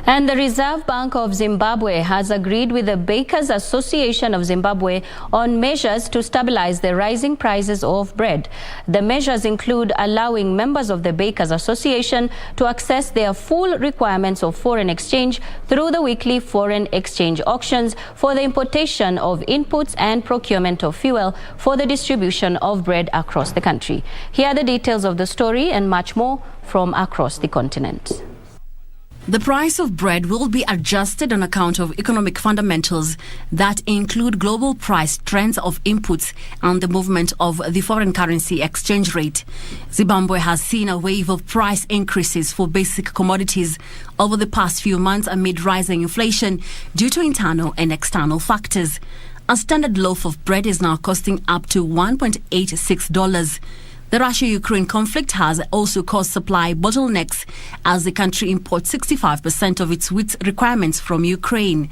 And the Reserve Bank of Zimbabwe has agreed with the Bakers Association of Zimbabwe on measures to stabilize the rising prices of bread. The measures include allowing members of the Bakers Association to access their full requirements of foreign exchange through the weekly foreign exchange auctions for the importation of inputs and procurement of fuel for the distribution of bread across the country. Here are the details of the story and much more from across the continent. The price of bread will be adjusted on account of economic fundamentals that include global price trends of inputs and the movement of the foreign currency exchange rate. Zimbabwe has seen a wave of price increases for basic commodities over the past few months amid rising inflation due to internal and external factors. A standard loaf of bread is now costing up to $1.86. The Russia-Ukraine conflict has also caused supply bottlenecks as the country imports 65% of its wheat requirements from Ukraine.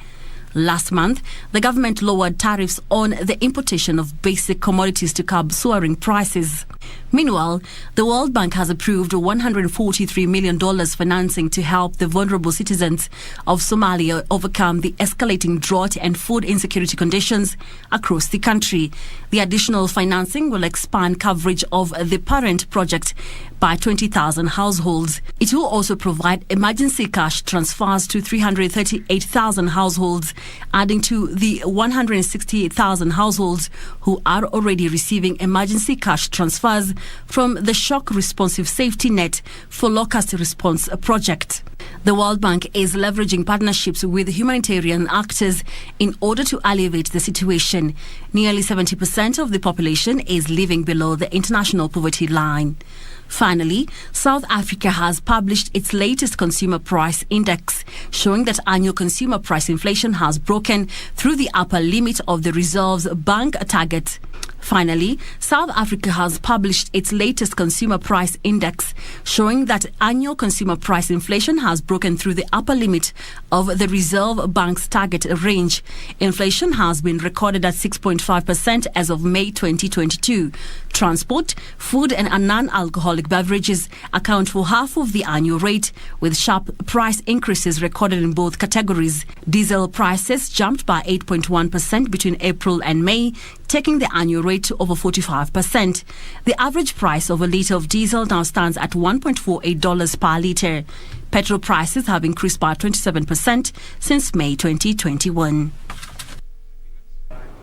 Last month, the government lowered tariffs on the importation of basic commodities to curb soaring prices. Meanwhile, the World Bank has approved $143 million financing to help the vulnerable citizens of Somalia overcome the escalating drought and food insecurity conditions across the country. The additional financing will expand coverage of the parent project by 20,000 households. It will also provide emergency cash transfers to 338,000 households, adding to the 160,000 households who are already receiving emergency cash transfers from the Shock Responsive Safety Net for Locust Response project. The World Bank is leveraging partnerships with humanitarian actors in order to alleviate the situation. Nearly 70% of the population is living below the international poverty line. Finally, South Africa has published its latest consumer price index, showing that annual consumer price inflation has broken through the upper limit of the Reserve Bank target. Finally, South Africa has published its latest consumer price index, showing that annual consumer price inflation has broken through the upper limit of the Reserve Bank's target range. Inflation has been recorded at 6.5% as of May 2022. Transport, food and non-alcoholic beverages account for half of the annual rate, with sharp price increases recorded in both categories. Diesel prices jumped by 8.1% between April and May, taking the annual rate to over 45%. The average price of a litre of diesel now stands at $1.48 per litre. Petrol prices have increased by 27% since May 2021.